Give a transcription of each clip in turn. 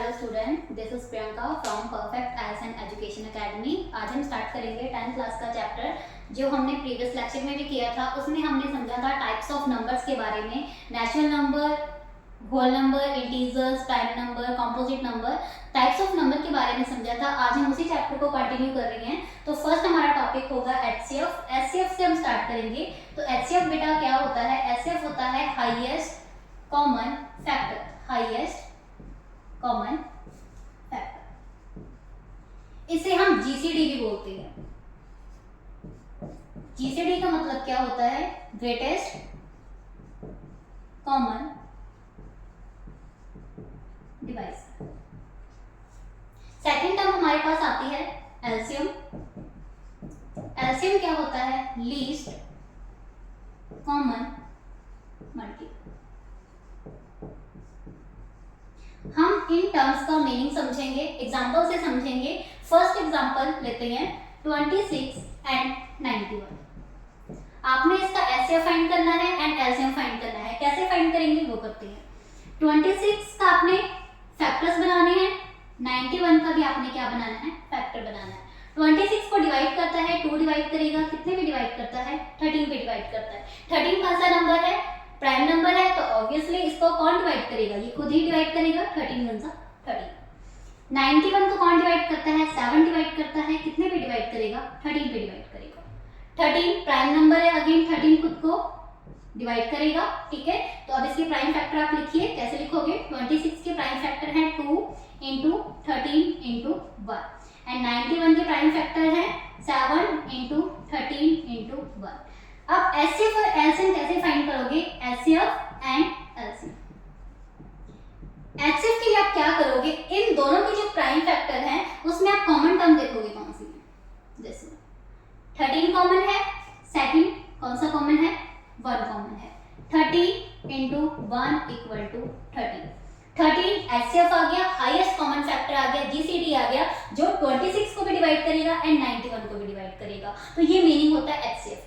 Hello student, this is Priyanka from perfect IAS and education academy. आज हम start करेंगे 10th class का chapter जो हमने प्रीवियस लेक्चर में भी किया था। उसमें हमने समझा था टाइप्स ऑफ नंबर्स के बारे में, natural number, whole number, integers, prime number, composite number, types of number के बारे में समझा था। आज हम उसी चैप्टर को कंटिन्यू कर रहे हैं। तो फर्स्ट हमारा टॉपिक होगा एचसीएफ। एचसीएफ से हम स्टार्ट करेंगे। तो एचसीएफ बेटा क्या होता है? एचसीएफ होता है highest common factor, highest common factor. इसे हम जीसीडी भी बोलते हैं। जीसीडी का मतलब क्या होता है? Greatest common device. Second term हमारे पास आती है एलसीएम। एलसीएम क्या होता है? Least common multiple. हम इन टर्म्स का मीनिंग समझेंगे, एग्जांपल से समझेंगे। फर्स्ट एग्जांपल लेते हैं 26 एंड 91। आपने इसका एचसीएफ फाइंड करना है एंड एलसीएम फाइंड करना है। कैसे फाइंड करेंगे वो करते हैं। 26 का आपने फैक्टर्स बनाने हैं, 91 का भी आपने क्या बनाना है? फैक्टर बनाना है। 26 को डिवाइड करता है, 2 डिवाइड करेगा, कितने में डिवाइड करता है? 13 पे डिवाइड करता है। 13 कौन सा नंबर है? प्राइम नंबर है, तो ऑब्वियसली इसको कौन डिवाइड करेगा? ये खुद ही डिवाइड करेगा। 13 वन सा 13। 91 को कौन डिवाइड करता है? 7 डिवाइड करता है, कितने पे डिवाइड करेगा? 13 पे डिवाइड करेगा। 13 प्राइम नंबर है, अगेन 13 खुद को डिवाइड करेगा। ठीक है, तो अब इसके प्राइम फैक्टर आप लिखिए। कैसे लिखोगे? 26 के प्राइम फैक्टर हैं 2 इंटू 13 इंटू 1 एंड 91 के प्राइम फैक्टर हैं 7 इंटू 13 इंटू 1। अब एचसीएफ और एलसीएम कैसे फाइंड करोगे? HCF and LCM. एचसीएफ के लिए आप क्या करोगे? इन दोनों के जो प्राइम फैक्टर हैं उसमें आप कॉमन टर्म देखोगे कौन सी है। जैसे 13 कॉमन है, सेकंड कौन सा कॉमन है? 1 कॉमन है। 13 इंटू 1 इक्वल टू 13। 13 एचसीएफ आ गया, हाईएस्ट कॉमन फैक्टर आ गया, जीसीडी आ गया, जो 26 को भी डिवाइड करेगा एंड 91 को भी डिवाइड करेगा। तो ये मीनिंग होता है एचसीएफ का।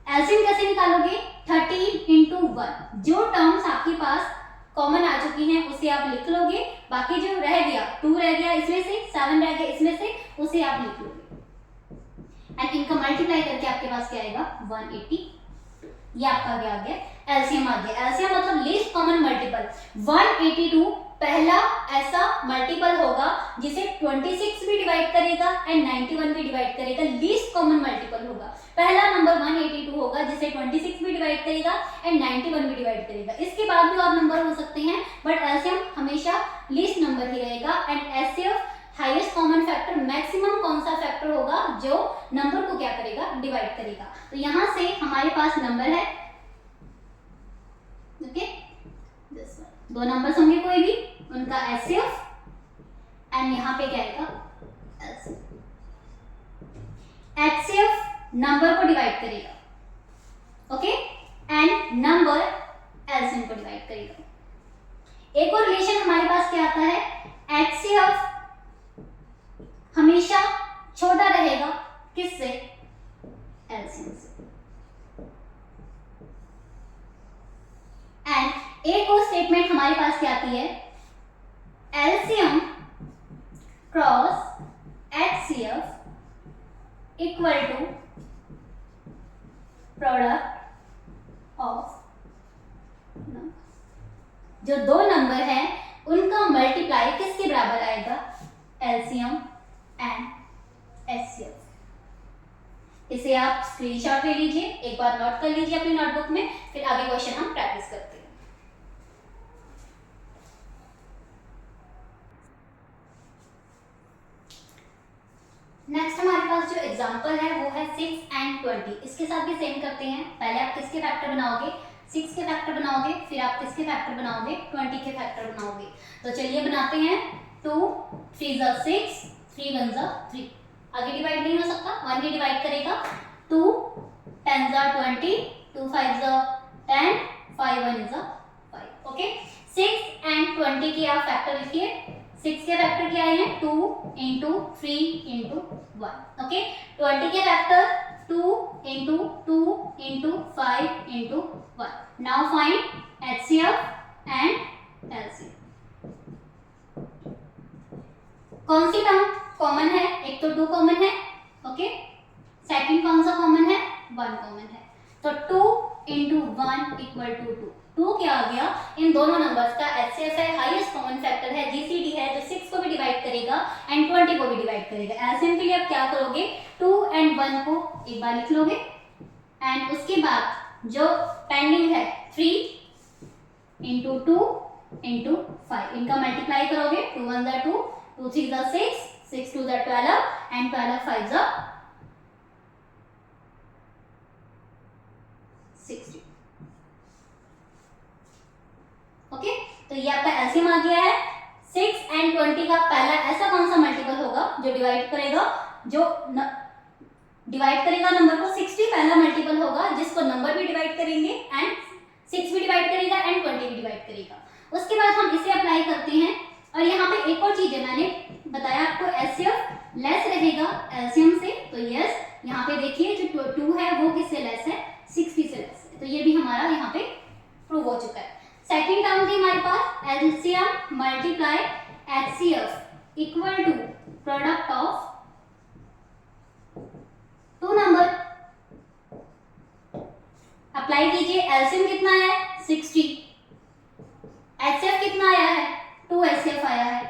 एलसीएम कैसे निकालोगे? 13 इंटू 1। जो टर्म्स आपके पास कॉमन आ चुकी हैं उसे आप लिख लोगे, बाकी जो रह गया 2 रह गया इसमें से, 7 रह गया इसमें से, उसे आप लिख लोगे एंड इनका मल्टीप्लाई करके आपके पास क्या आएगा? 180। ये आपका क्या आ गया? एलसीएम आ गया। एलसीएम मतलब लीस्ट कॉमन मल्टीपल। 182 पहला ऐसा मल्टीपल होगा जिसे 26 भी डिवाइड करेगा एंड 91 भी डिवाइड करेगा। लीस्ट कॉमन मल्टीपल होगा। पहला नंबर 182 होगा जिसे 26 भी डिवाइड करेगा एंड 91 भी डिवाइड करेगा। इसके बाद भी और नंबर हो सकते हैं, बट एलसीएम हमेशा लीस्ट नंबर ही रहेगा and HCF highest common factor, maximum कौन सा फैक्टर होगा जो नंबर को क्या करेगा? डिवाइड करेगा। तो यहां से हमारे पास नंबर है, ओके, दो नंबर्स होंगे कोई भी, उनका एचसीएफ एंड यहां पे क्या आएगा? एलसीएम। एचसीएफ नंबर को डिवाइड करेगा, ओके, एंड नंबर एलसीएम को डिवाइड करेगा। एक और रिलेशन हमारे पास क्या आता है? एचसीएफ हमेशा छोटा रहेगा किससे? एलसीएम से। एंड एक और स्टेटमेंट हमारे पास क्या आती है? LCM cross HCF equal to product of number. जो दो नंबर हैं उनका मल्टीप्लाई किसके बराबर आएगा? LCM and HCF. इसे आप स्क्रीनशॉट ले लीजिए, एक बार नोट कर लीजिए अपनी नोटबुक में, फिर आगे क्वेश्चन हम प्रैक्टिस करते हैं। नेक्स्ट हमारे पास जो एग्जांपल है वो है 6 एंड 20। इसके साथ भी सेम करते हैं। पहले आप किसके फैक्टर बनाओगे? 6 के फैक्टर बनाओगे, फिर आप किसके फैक्टर बनाओगे? 20 के फैक्टर बनाओगे। तो चलिए बनाते हैं। 2 3 ज़ा 6, 3 1 ज़ा 3। आगे डिवाइड नहीं हो सकता, 1 भी डिवाइड करेगा। 2 10 ज़ा 20, 2 5 ज़ा 10, 5 1 ज़ा 5। ओके, 6 एंड 20 के आप फैक्टर लिखिए। 6 के फैक्टर क्या आए हैं? 2 इंटू 3 इंटू 1। ओके, 20 के factor 2 into 2 into 5 into 1। Now find HCF and LCM. कौन सी टर्म कॉमन है? एक तो 2 कॉमन है, ओके। सेकंड कौन सा कॉमन है? 1 कॉमन है। तो 2 × 1 = 2। 2 क्या आ गया? इन दोनों नंबर्स का HCF है, हाईएस्ट कॉमन फैक्टर है, GCD है, जो 6 को भी डिवाइड करेगा एंड 20 को भी डिवाइड करेगा। एलसीएम के लिए आप क्या करोगे? 2 और 1 को एक बार लिख लोगे एंड उसके बाद जो पेंडिंग है 3 × 2 × 5 इनका मल्टीप्लाई करोगे। 2 1 = 2, 2 3 = 6, 6 2 = 12 एंड 12 5 = 60। ओके, तो ये आपका एलसीएम आ गया है। 6 एंड 20 का पहला ऐसा कौन सा मल्टीपल होगा जो डिवाइड करेगा, डिवाइड करेगा नंबर को 60 पहला मल्टीपल होगा, जिसको नंबर भी डिवाइड करेंगे एंड 6 भी डिवाइड करेगा एंड 20 भी डिवाइड करेगा। उसके बाद हम इसे अप्लाई करते हैं और यहाँ पे एक और चीज है, मैंने बताया आपको एचसीएफ लेस रहेगा एलसीएम से, तो यस यहाँ पे देखिए जो 2 है वो किससे लेस है? 60 से लेस है। तो ये भी हमारा यहाँ पे प्रूव हो चुका है। सेकेंड टर्म थी हमारे पास LCM multiply HCF equal to product of 2 number. Apply कीजिए। एलसीएम कितना है? 60। एचसीएफ कितना आया है? 2 एचसीएफ आया है।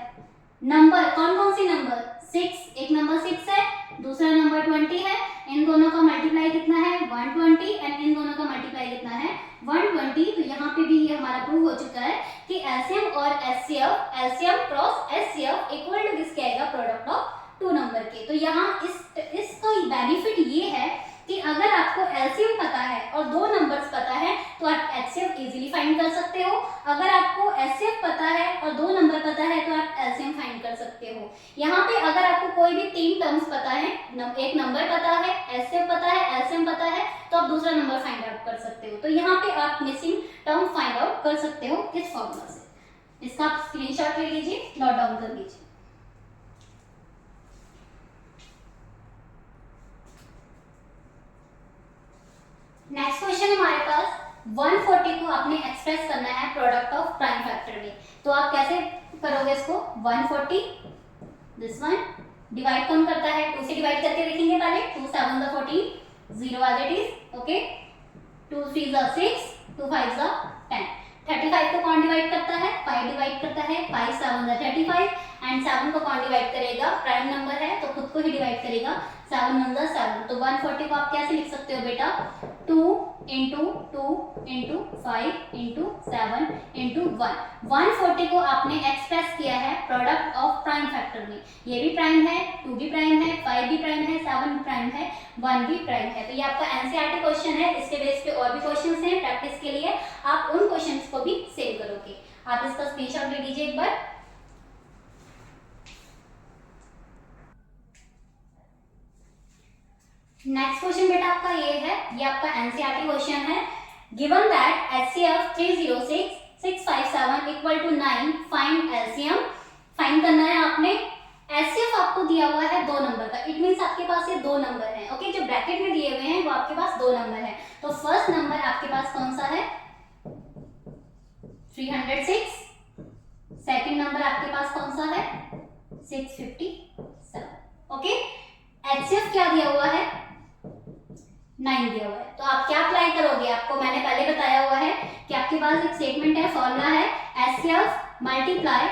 नंबर कौन कौन सी नंबर? 6, एक नंबर 6 है, दूसरा नंबर 20 है। इन दोनों का मल्टीप्लाई कितना है? 120 एंड इन दोनों का मल्टीप्लाई कितना है? 120। तो यहाँ पे भी ये हमारा प्रूव हो चुका है कि एलसीएम और HCF, LCM cross HCF equal to किसके आएगा? प्रोडक्ट ऑफ 2 नंबर के। तो यहाँ इसका बेनिफिट ये है कि अगर आपको एलसीएम पता है और 2 नंबर्स पता है तो आप एचसीएफ इजीली फाइंड कर सकते हो। अगर आपको एचसीएफ पता है और 2 नंबर पता है तो आप एलसीएम फाइंड कर सकते हो। यहाँ पे अगर आपको कोई भी 3 टर्म्स पता है, एक नंबर पता है, एचसीएफ पता है, एलसीएम पता है, तो आप दूसरा नंबर फाइंड आउट कर सकते हो। तो यहाँ पे आप मिसिंग टर्म फाइंड आउट कर सकते हो इस फॉर्मूला से। इसका आप स्क्रीनशॉट ले लीजिए, नोट डाउन कर लीजिए। नेक्स्ट क्वेश्चन हमारे पास 140 को आपने एक्सप्रेस करना है प्रोडक्ट ऑफ प्राइम फैक्टर में। तो आप कैसे करोगे इसको? 140 दिस वन डिवाइड कौन करता है? 2 से डिवाइड करके देखेंगे पहले। 2 7 = 14, 0 as it is, ओके। 2 3 = 6, 2 5 = 10। 35 को कौन डिवाइड करता है? 5 डिवाइड करता है। 5 7 = 35 एंड 7 को कौन डिवाइड करेगा? प्राइम नंबर है तो खुद को ही डिवाइड करेगा। 7 1 = 7। तो 140 को आप कैसे लिख सकते हो बेटा? 2 × 2 × 5 × 7 × 1। 140 को आपने एक्सप्रेस किया है प्रोडक्ट ऑफ प्राइम फैक्टर में। ये भी प्राइम है, 2 भी प्राइम है, 5 भी प्राइम है, 7 भी प्राइम है, 1 भी प्राइम है। तो ये आपका एनसीईआरटी क्वेश्चन है। इसके बेस पे और भी क्वेश्चंस हैं प्रैक्टिस के लिए, आप उन क्वेश्चंस को भी सेव करोगे। आप इसका स्क्रीनशॉट ले लीजिए एक बार। नेक्स्ट क्वेश्चन बेटा आपका ये है, ये आपका एनसीईआरटी क्वेश्चन है। Given that HCF 306 657 = 9, find LCM. Find करना है आपने। HCF आपको दिया हुआ है 2 नंबर का, इट मींस आपके पास ये 2 नंबर हैं, ओके। जो ब्रैकेट में दिए हुए हैं वो आपके पास 2 नंबर है। तो फर्स्ट नंबर आपके पास कौन सा है? 306। सेकंड नंबर आपके पास कौन सा है? 657, ओके। HCF क्या दिया हुआ है? 9 दिया हुआ है। तो आप क्या अप्लाई करोगे? आपको मैंने पहले बताया हुआ है कि आपके पास एक स्टेटमेंट है, फॉर्मूला है HCF multiply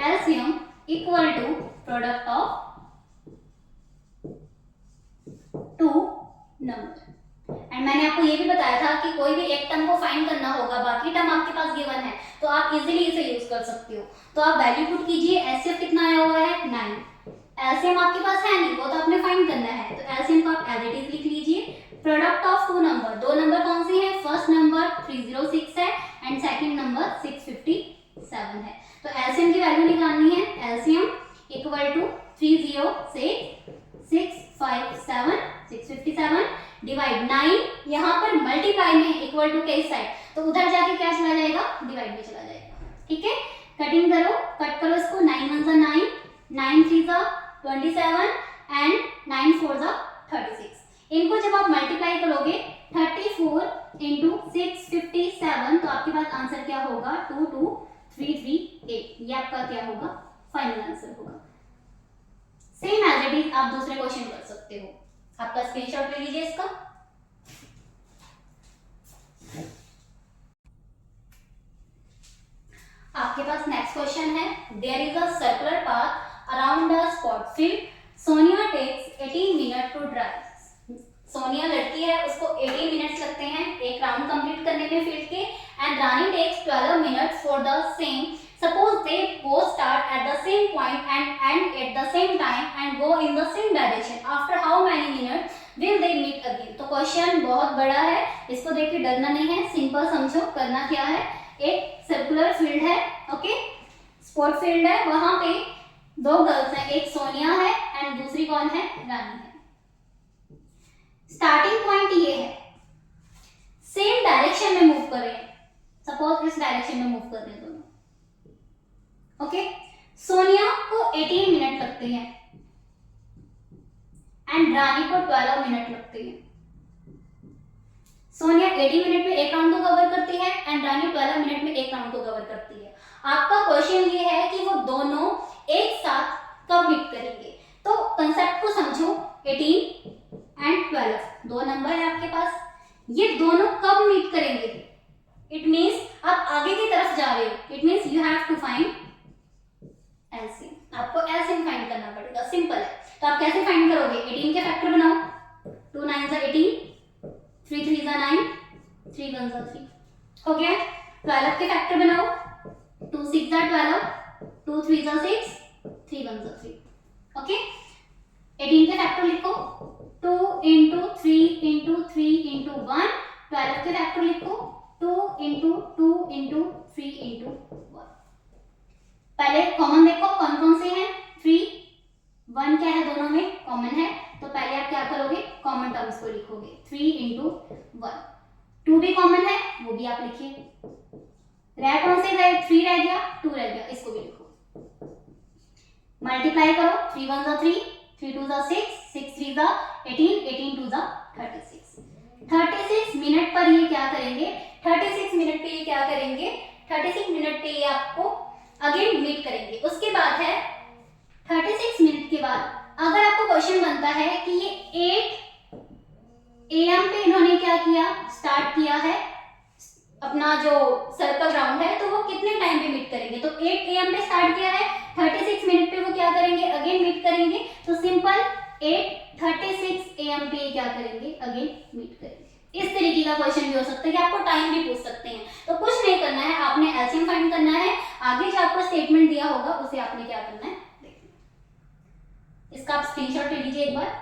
LCM equal to product of 2 number. And मैंने आपको ये भी बताया था कि कोई भी एक टर्म को फाइंड करना होगा, बाकी टर्म आपके पास गिवन है तो आप इजीली इसे यूज कर सकते हो। तो आप वैल्यू पुट कीजिए। HCF कितना आया हुआ है? 9। एलसीएम आपके पास है नहीं, वो तो आपने फाइंड करना है, तो एलसीएम को आप एज इट इज लिख लीजिए। प्रोडक्ट ऑफ 2 नंबर, 2 नंबर कौन सी है? फर्स्ट नंबर 306 है एंड सेकंड नंबर 657 है। तो एलसीएम की वैल्यू निकालनी है। एलसीएम इक्वल टू 306 657 657 डिवाइड 9, यहाँ पर मल्टीप्लाई में इक्वल टू के इस साइड, तो उधर जाके क्या चला जाएगा? डिवाइड में चला जाएगा, ठीक है। कटिंग करो, कट करो इसको। 9 1 = 9, 9 3 = 27 एंड 9 4 = 36। इनको जब आप मल्टीप्लाई करोगे 34 × 657 तो आपके पास आंसर क्या होगा? 22338। ये आपका क्या होगा? फाइनल आंसर होगा। सेम एज इट इज आप दूसरे क्वेश्चन कर सकते हो। आपका स्क्रीनशॉट ले लीजिए इसका। आपके पास नेक्स्ट क्वेश्चन है, there is a circular path around the spot field, Sonia takes 18 minute to drive. Sonia लड़की है, उसको 18 मिनट्स लगते हैं एक राउंड कंप्लीट करने में फील्ड के, and Rani takes 12 minutes for the same. Suppose they both start at the same point and end at the same time and go in the same direction. After how many minutes will they meet again? तो question बहुत बड़ा है, इसको देख के डरना नहीं है, सिंपल समझो। करना क्या है, एक सर्कुलर फील्ड है, ओके, स्पोर्ट फील्ड है, वहां पे दो गर्ल्स हैं, एक सोनिया है एंड दूसरी कौन है, रानी है। स्टार्टिंग पॉइंट ये है, सेम डायरेक्शन में मूव कर रहे हैं, सपोज इस डायरेक्शन में मूव कर रहे हैं दोनों, ओके। सोनिया को 18 मिनट लगते हैं एंड रानी को 12 मिनट लगते हैं। सोनिया 80 मिनट में एक राउंड को कवर करती है एंड रानी 12 मिनट में एक राउंड को कवर करती है। आपका क्वेश्चन ये है कि वो दोनों एक साथ कब मीट करेंगे। तो कंसेप्ट को समझो, 18 एंड 12 दो नंबर है आपके पास, ये दोनों कब मीट करेंगे। इट मीन्स आप आगे की तरफ जा रहे हो, it means you have to find LCM. आपको एलसीएम फाइंड करना पड़ेगा, सिंपल है। तो आप कैसे फाइंड करोगे, 18 के फैक्टर बनाओ, 2 9 ज़ा 18, 3 3 ज़ा 9, 3 1 ज़ा 3, हो गया। 12 के फैक्टर बनाओ, 2 6 ज़ा 12, 2 3 ज़ा 6, 3 1 ज़ा 3, ओके। 18 के फैक्टर लिखो, 2 into 3 into 3 into 1। 12 के फैक्टर लिखो, 2 into 2 into 3 into 1। पहले कॉमन देखो कौन कौन से हैं, 3 1 क्या है, दोनों में कॉमन है, तो पहले आप क्या करोगे, कॉमन टर्म्स को लिखोगे, 3 into 1। 2 भी कॉमन है, वो भी आप लिखिए। रह कौन से गए, 3 रह गया, 2 रह गया, इसको भी लिखो। मल्टीप्लाई करो, 3 1 ज़ा 3, 3 2 ज़ा 6, 6 3 ज़ा 18, 18 2 ज़ा 36। 36 मिनट पर ये क्या करेंगे, 36 मिनट पे ये क्या करेंगे, 36 मिनट पे ये आपको अगेन मीट करेंगे। उसके बाद है 36 मिनट के बाद अगर आपको क्वेश्चन बनता है कि ये 8 AM पे इन्होंने क्या किया, स्टार्ट किया है अपना जो सर्कल राउंड है, तो वो कितने टाइम पे मीट करेंगे। तो 8 AM पे स्टार्ट किया है, 36 मिनट पे वो क्या करेंगे, अगेन मीट करेंगे। तो सिंपल 8:36 AM पे क्या करेंगे, अगेन मीट करेंगे। इस तरीके का क्वेश्चन भी हो सकता है कि आपको टाइम भी पूछ सकते हैं। तो कुछ नहीं करना है, आपने एलसीएम फाइंड करना है, आगे जो आपको स्टेटमेंट दिया होगा उसे आपने क्या करना है, देखना। इसका आप स्क्रीनशॉट ले लीजिए एक बार।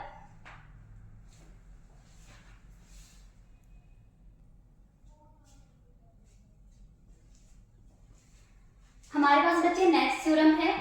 हमारे पास बच्चे नेक्स्ट थ्योरम है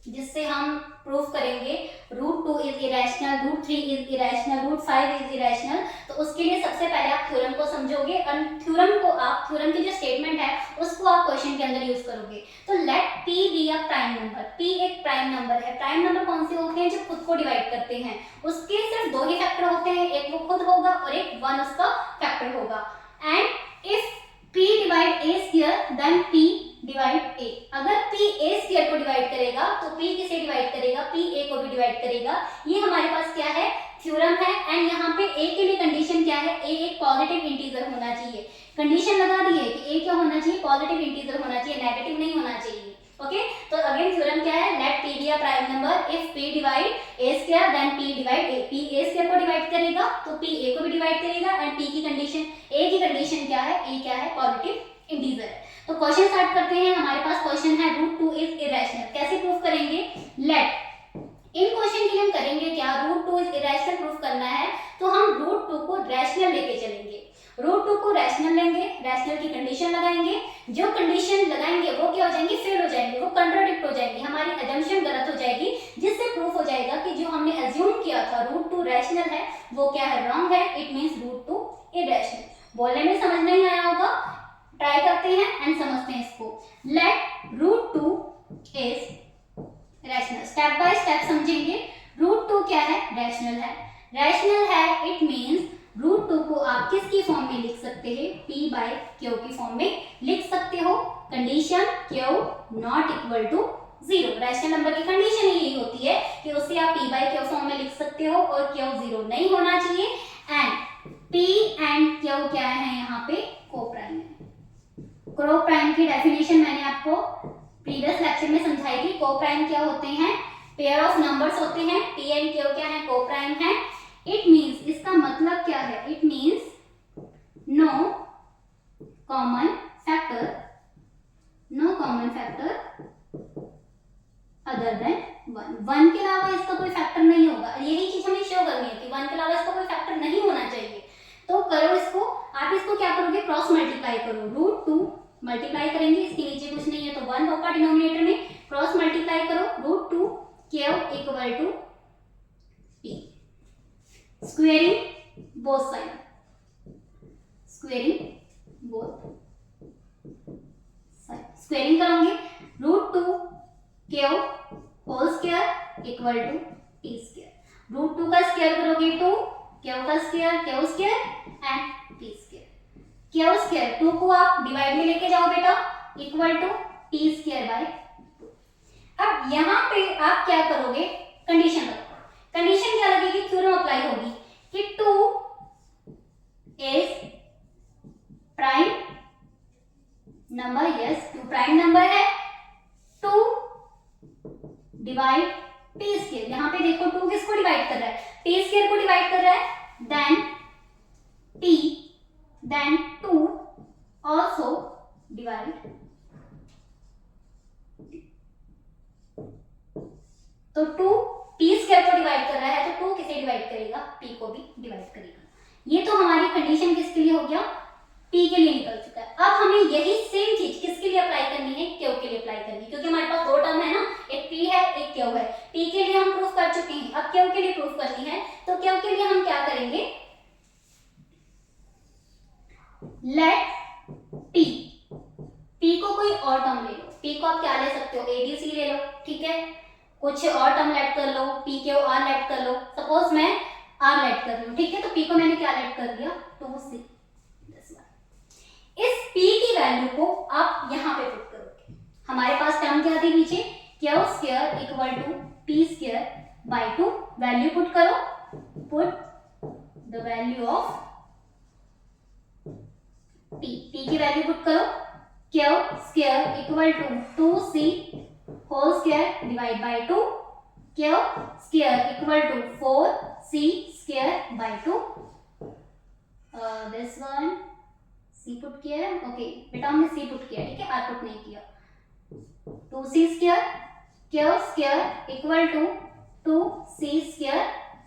जिससे हम प्रूफ करेंगे √2 is irrational, √3 is irrational, √5 is irrational. तो उसके लिए सबसे पहले आप थ्योरम को समझोगे और थ्योरम की जो स्टेटमेंट है उसको आप क्वेश्चन के अंदर यूज करोगे। तो let p be a prime number, p एक प्राइम नंबर है। प्राइम नंबर कौन से होते हैं, जो खुद को डिवाइड करते हैं। उसके सिर्फ दो ही फैक्टर होते हैं, एक वो खुद होगा और एक 1 उसका फैक्टर होगा। And if p divide a square then p divide a। अगर p a स्क्वायर को डिवाइड करेगा तो p किसे डिवाइड करेगा, p a को भी डिवाइड करेगा। ये हमारे पास क्या है, थ्योरम है। एंड यहाँ पे a के लिए कंडीशन क्या है, a एक पॉजिटिव इंटीजर होना चाहिए। कंडीशन लगा दी है कि a क्या होना चाहिए, पॉजिटिव इंटीजर होना चाहिए, नेगेटिव नहीं होना चाहिए। ओके, तो अगेन थ्योरम क्या है, let p be a prime number if p divide a square then p divide a। p a square को डिवाइड करेगा तो p a को भी डिवाइड करेगा। एंड p की कंडीशन, a की कंडीशन क्या है, a क्या है, पॉजिटिव इंटीजर है। तो क्वेश्चन स्टार्ट करते हैं। हमारे पास क्वेश्चन है √2 इज इरेशनल। कैसे प्रूफ करेंगे, लेट इन क्वेश्चन के लिए हम करेंगे क्या, √2 इज इरेशनल प्रूफ करना है तो हम √2 को रैशनल लेके चलेंगे। √2 को रैशनल लेंगे, रैशनल की कंडीशन लगाएंगे। जो कंडीशन लगाएंगे वो क्या हो जाएंगे, फेल हो जाएंगे, वो कंट्राडिक्ट हो जाएंगी, हमारी अजम्पशन गलत हो जाएगी, जिससे प्रूफ हो जाएगा कि जो हमने अज्यूम किया था √2 रैशनल है वो क्या है, रॉन्ग है। It means √2 irrational. बोलने में समझ नहीं आया होगा, ट्राई करते हैं एंड समझते हैं इसको। Let √2 is rational, step by step समझेंगे। √2 क्या है, रैशनल है। रैशनल है इट मींस √2 को आप किसकी फॉर्म में लिख सकते हैं, p/q की फॉर्म में लिख सकते हो। Condition q not equal to zero. Rational number की कंडीशन यही होती है कि उसे आप p बाई क्यू फॉर्म में लिख सकते हो और क्यू जीरो नहीं होना चाहिए। एंड p एंड क्यू क्या है यहाँ पे, को प्राइम है। को प्राइम की डेफिनेशन मैंने आपको प्रीवियस लेक्चर में समझाई थी। को प्राइम क्या होते हैं, पेयर ऑफ नंबर्स होते हैं। p एंड q क्या है, को प्राइम है। इट मींस, इसका मतलब क्या है, it means no common factor, no common factor other than one. One के अलावा इसका कोई फैक्टर नहीं होगा। यही चीज हमें शो करनी है कि वन के अलावा इसका कोई फैक्टर नहीं होना चाहिए। तो करो इसको, आप इसको क्या करोगे, क्रॉस मल्टीप्लाई करो। रूट टू मल्टीप्लाई करेंगे, इसके नीचे कुछ नहीं है तो वन होगा डिनोमिनेटर में। क्रॉस मल्टीप्लाई करो, root two q equal to p, squaring both side, squaring both side. Squaring करोगे, root two q whole square equal to t square. Root two का स्क्वायर करोगे टू, क्यू का square q square and t square. Q square two को आप divide में लेके जाओ बेटा, equal to t square by two. अब यहाँ पे आप क्या करोगे, कंडीशन रखो। कंडीशन क्या लगेगी, थ्योरम अप्लाई होगी कि two is prime number. Yes, two prime number है। टू डिवाइड टी स्क्वायर, यहाँ पे देखो टू किसको डिवाइड कर रहा है, टी स्क्वायर को डिवाइड कर रहा है। देन टू ऑल्सो डिवाइड, तो टू टी स्क्वायर को डिवाइड कर रहा है तो टू किसे डिवाइड करेगा, पी को भी डिवाइड करेगा। ये तो हमारी कंडीशन किसके लिए हो गया, पी के लिए निकल चुका है। अब हमें यही सेम चीज किसके लिए अप्लाई करनी है, क्यू के लिए अप्लाई करनी है, क्योंकि हमारे पास दो टर्म है ना, एक पी है एक क्यू है। पी के लिए हम प्रूफ कर चुके हैं, अब क्यू के लिए प्रूफ करनी है। तो क्यू के लिए हम क्या करेंगे, लेट पी को कोई और टर्म ले लो। पी को आप क्या ले सकते हो, एबीसी ले लो, ठीक है। कुछ और टर्म लेट कर लो, पी क्यू आर लेट कर लो। सपोज मैं आर लेट कर रही हूँ, ठीक है, तो पी को मैंने क्या लेट कर दिया, 2c। इस p की वैल्यू को आप यहाँ पे पुट करोगे। हमारे पास टर्म क्या थी नीचे, q square equal to p square by 2। Value put करो, put the value of p की वैल्यू पुट करो। Q square equal to 2c whole square divide by 2, q square equal to 4c square by 2। This one c put किया है, okay बेटा हमने c put किया, ठीक है, r पुट नहीं किया। 2c square q square equal to 2c square,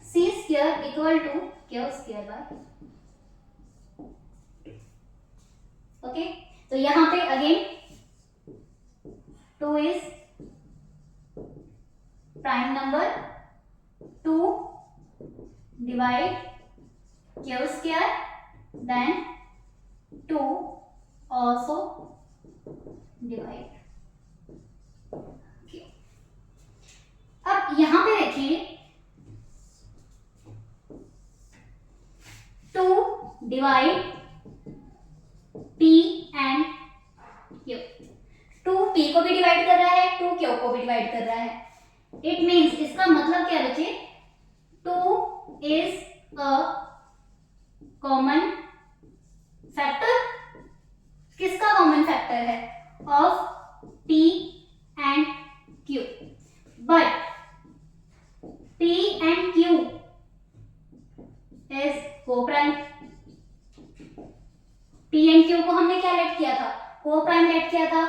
c square equal to q square by, okay. तो यहाँ पे again 2 is prime number, 2 divide q square, then 2 also divide Q। अब यहां पे देखिए 2 divide P and Q। 2 P को भी divide कर रहा है, 2 Q को भी डिवाइड कर रहा है। इट मीन्स, इसका मतलब क्या बचे, 2 इज अ कॉमन फैक्टर। किसका कॉमन फैक्टर है, of p and q। But p and q is को प्राइम। p एंड q को हमने क्या लेट किया था, को प्राइम लेट किया था।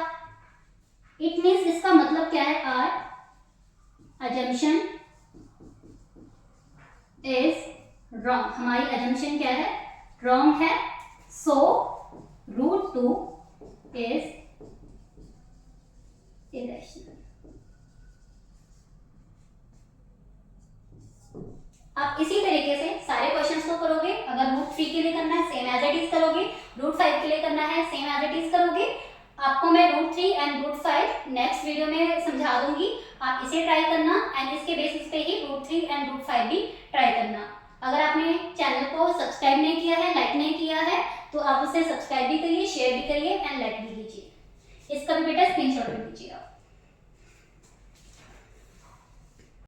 इट मीन्स इसका मतलब क्या है, आर अजम्पशन इज रॉन्ग। हमारी अजम्पशन क्या है, रॉन्ग है। So root 2 is irrational। आप इसी तरीके से सारे क्वेश्चंस को करोगे। अगर रूट 3 के लिए करना है सेम एज इट इज करोगे, रूट 5 के लिए करना है सेम एज इट इज करोगे। आपको मैं root 3 and root 5 next video में समझा दूंगी, आप इसे ट्राई करना एंड इसके बेसिस पे ही रूट 3 एंड रूट 5 भी ट्राई करना। अगर आपने चैनल को सब्सक्राइब नहीं किया है, लाइक नहीं किया है, तो आप उसे सब्सक्राइब भी करिए, शेयर भी करिए एंड लाइक भी कीजिए। इसका भी बेटा स्क्रीनशॉट भी लीजिए आप।